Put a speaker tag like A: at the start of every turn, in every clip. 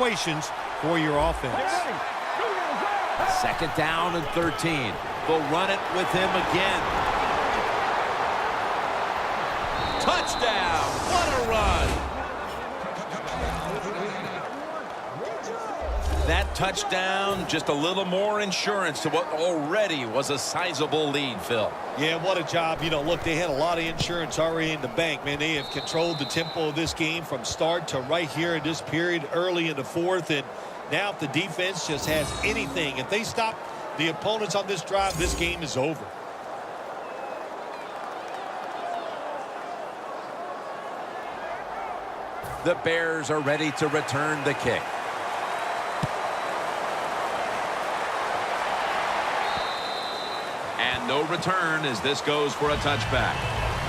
A: situations for your offense.
B: Second down and 13. They'll run it with him again. Touchdown! What a run! That touchdown, just a little more insurance to what already was a sizable lead, Phil.
A: Yeah, what a job. You know, look, they had a lot of insurance already in the bank, man. They have controlled the tempo of this game from start to right here in this period, early in the fourth. And now if the defense just has anything, if they stop the opponents on this drive, this game is over.
B: The Bears are ready to return the kick. And no return as this goes for a touchback.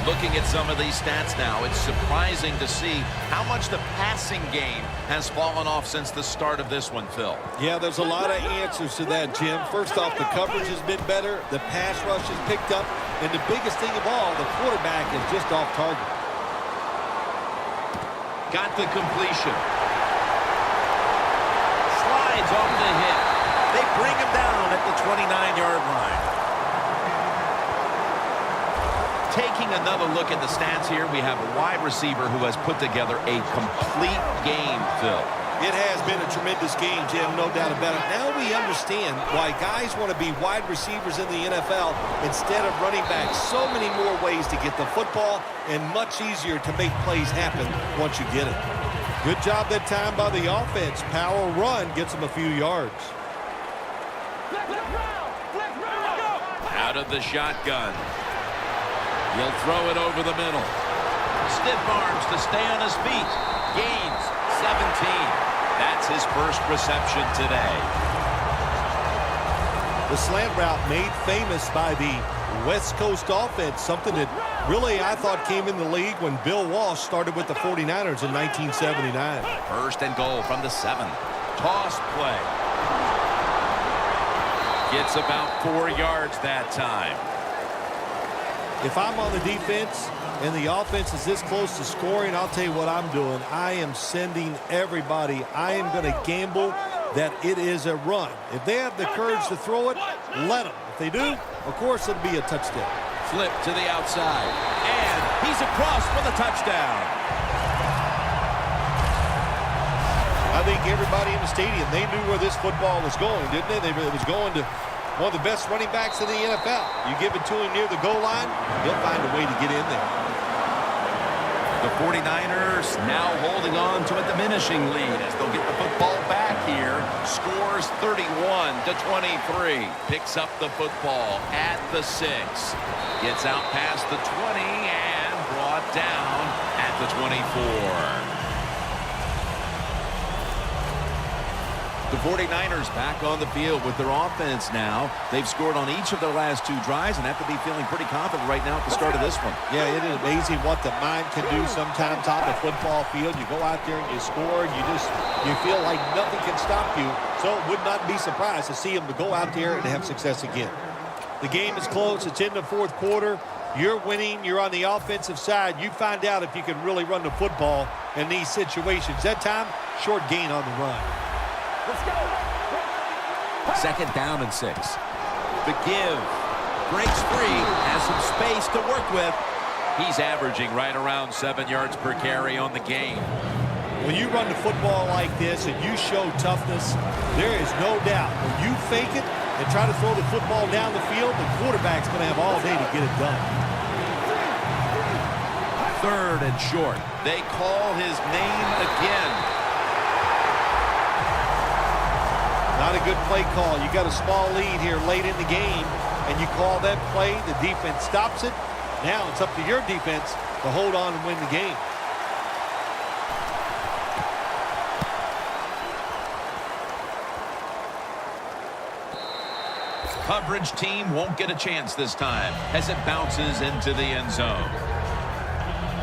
B: Looking at some of these stats now, it's surprising to see how much the passing game has fallen off since the start of this one, Phil.
A: Yeah, there's a lot of answers to that, Jim. First off, the coverage has been better. The pass rush has picked up. And the biggest thing of all, the quarterback is just off target.
B: Got the completion. Slides off the hit. They bring him down at the 29-yard line. Taking another look at the stats here, we have a wide receiver who has put together a complete game, Phil.
A: It has been a tremendous game, Jim, no doubt about it. Now we understand why guys want to be wide receivers in the NFL instead of running back. So many more ways to get the football and much easier to make plays happen once you get it. Good job that time by the offense. Power run gets them a few yards.
B: Out of the shotgun. He'll throw it over the middle. Stiff arms to stay on his feet. Gains 17. That's his first reception today.
A: The slant route made famous by the West Coast offense, something that really I thought came in the league when Bill Walsh started with the 49ers in 1979.
B: First and goal from the 7. Toss play. Gets about 4 yards that time.
A: If I'm on the defense and the offense is this close to scoring, I'll tell you what I'm doing. I am sending everybody. I am going to gamble that it is a run. If they have the courage to throw it, let them. If they do, of course, it'll be a touchdown.
B: Flip to the outside. And he's across for the touchdown.
A: I think everybody in the stadium, they knew where this football was going, didn't they? It was going to one of the best running backs in the NFL. You give it to him near the goal line, he'll find a way to get in there.
B: The 49ers now holding on to a diminishing lead as they'll get the football back here. Scores 31-23. Picks up the football at the 6. Gets out past the 20 and brought down at the 24. The 49ers back on the field with their offense now. They've scored on each of their last 2 drives and have to be feeling pretty confident right now at the start of this one.
A: Yeah, it is amazing what the mind can do sometimes on the football field. You go out there and you score, and you feel like nothing can stop you. So it would not be surprised to see them to go out there and have success again. The game is close. It's in the fourth quarter. You're winning. You're on the offensive side. You find out if you can really run the football in these situations. That time, short gain on the run.
C: Let's go.
B: Second down and 6. The give. Breaks free. Has some space to work with. He's averaging right around 7 yards per carry on the game.
A: When you run the football like this and you show toughness, there is no doubt. When you fake it and try to throw the football down the field, the quarterback's going to have all day to get it done.
B: Third and short. They call his name again.
A: Not a good play call. You got a small lead here late in the game, and you call that play. The defense stops it. Now it's up to your defense to hold on and win the game.
B: Coverage team won't get a chance this time as it bounces into the end zone.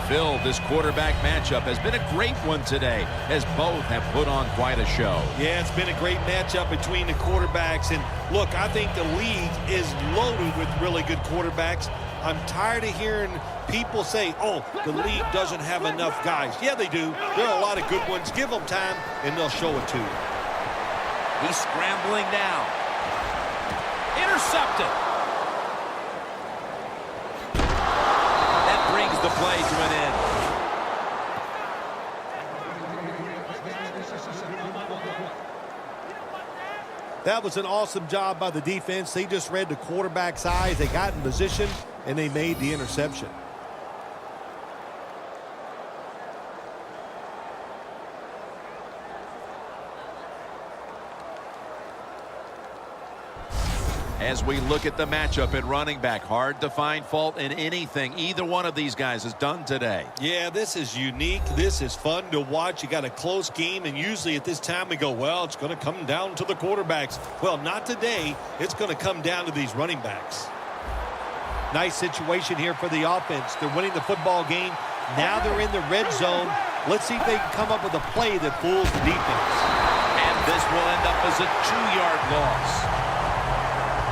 B: Phil, this quarterback matchup has been a great one today as both have put on quite a show.
A: Yeah, it's been a great matchup between the quarterbacks. And look, I think the league is loaded with really good quarterbacks. I'm tired of hearing people say, oh, the league doesn't have enough guys. Yeah, they do. There are a lot of good ones. Give them time, and they'll show it to you.
B: He's scrambling now. Intercepted. That brings the play to an end.
A: That was an awesome job by the defense. They just read the quarterback's eyes. They got in position, and they made the interception.
B: As we look at the matchup at running back, hard to find fault in anything either one of these guys has done today.
A: Yeah, this is unique. This is fun to watch. You got a close game, and usually at this time we go, well, it's going to come down to the quarterbacks. Well, not today. It's going to come down to these running backs. Nice situation here for the offense. They're winning the football game. Now they're in the red zone. Let's see if they can come up with a play that fools the defense.
B: And this will end up as a 2-yard loss.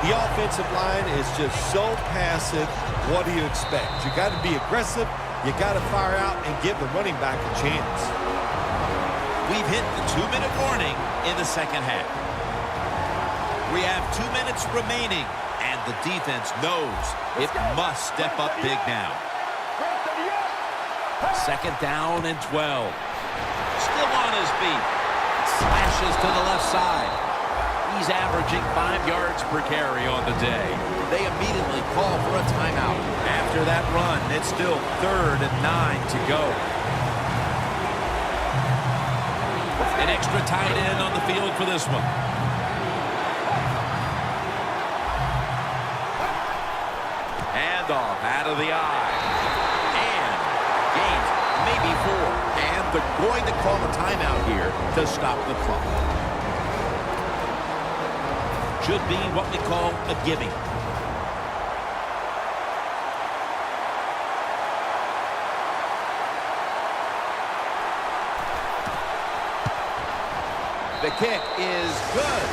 A: The offensive line is just so passive. What do you expect? You got to be aggressive. You got to fire out and give the running back a chance.
B: We've hit the 2-minute warning in the second half. We have 2 minutes remaining, and the defense knows it must step up big now. Second down and 12. Still on his feet. Slashes to the left side. He's averaging 5 yards per carry on the day. They immediately call for a timeout. After that run, it's still 3rd and 9 to go. An extra tight end on the field for this one. Handoff out of the eye. And gains maybe 4. And they're going to call a timeout here to stop the clock. Should be what we call a gimme. The kick is good.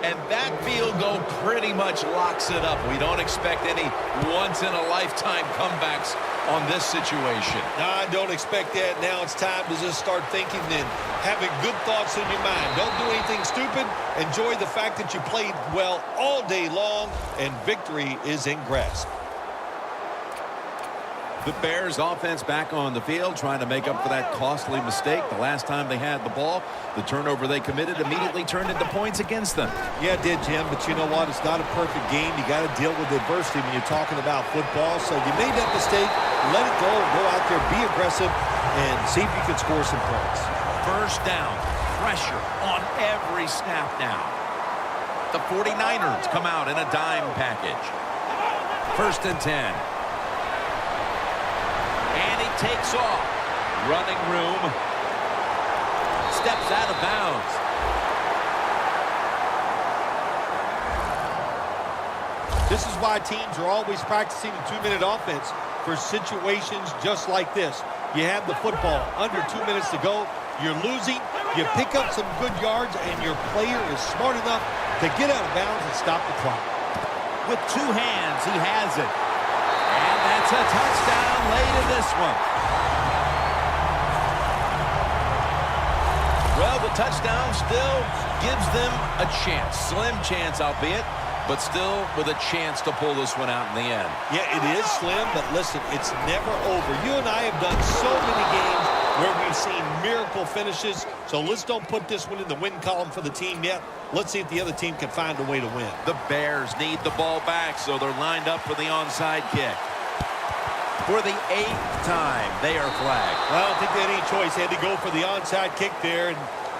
B: And that field goal pretty much locks it up. We don't expect any once-in-a-lifetime comebacks on this situation.
A: No, I don't expect that. Now it's time to just start thinking and having good thoughts in your mind. Don't do anything stupid. Enjoy the fact that you played well all day long, and victory is in grasp.
B: The Bears offense back on the field trying to make up for that costly mistake. The last time they had the ball, the turnover they committed immediately turned into points against them.
A: Yeah, it did, Jim, but you know what? It's not a perfect game. You got to deal with adversity when you're talking about football. So you made that mistake, let it go, go out there, be aggressive, and see if you can score some points.
B: First down, pressure on every snap now. The 49ers come out in a dime package. 1st and 10. And he takes off. Running room. Steps out of bounds.
A: This is why teams are always practicing the 2-minute offense for situations just like this. You have the football under 2 minutes to go. You're losing. You pick up some good yards, and your player is smart enough to get out of bounds and stop the clock.
B: With 2 hands, he has it. And that's a touchdown late in this one. Well, the touchdown still gives them a chance. Slim chance, albeit, but still with a chance to pull this one out in the end.
A: Yeah, it is slim, but listen, it's never over. You and I have done so many games where we've seen miracle finishes, so let's don't put this one in the win column for the team yet. Let's see if the other team can find a way to win.
B: The Bears need the ball back, so they're lined up for the onside kick. For the 8th time, they are flagged.
A: Well, I don't think they had any choice. They had to go for the onside kick there, and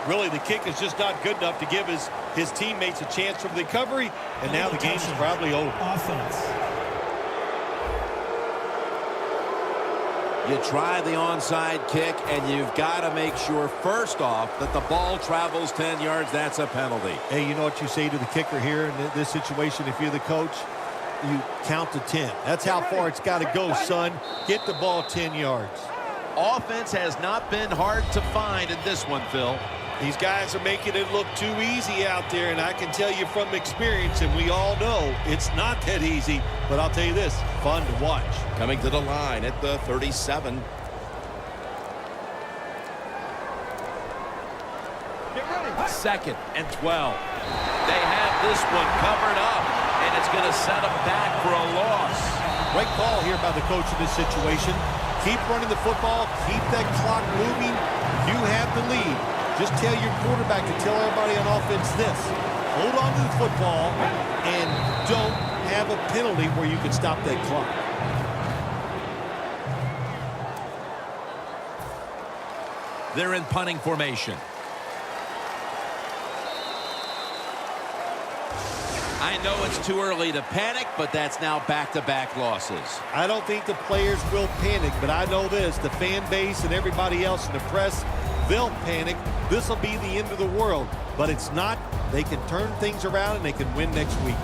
A: really the kick is just not good enough to give his teammates a chance for recovery, and now the game is probably over.
C: Offense.
B: You try the onside kick, and you've got to make sure, first off, that the ball travels 10 yards. That's a penalty.
A: Hey, you know what you say to the kicker here in this situation if you're the coach? You count to 10. That's how far it's got to go, son. Get the ball 10 yards.
B: Offense has not been hard to find in this one, Phil.
A: These guys are making it look too easy out there, and I can tell you from experience, and we all know it's not that easy, but I'll tell you this, fun to watch.
B: Coming to the line at the 37. Second and 12. They have this one covered up, and it's going to set them back for a loss.
A: Great call here by the coach in this situation. Keep running the football. Keep that clock moving. You have the lead. Just tell your quarterback to tell everybody on offense this. Hold on to the football and don't have a penalty where you can stop that clock.
B: They're in punting formation. I know it's too early to panic, but that's now back-to-back losses.
A: I don't think the players will panic, but I know this. The fan base and everybody else in the press, they'll panic. This will be the end of the world, but it's not. They can turn things around and they can win next week.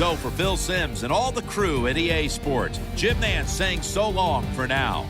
B: So for Phil Simms and all the crew at EA Sports, Jim Nance saying so long for now.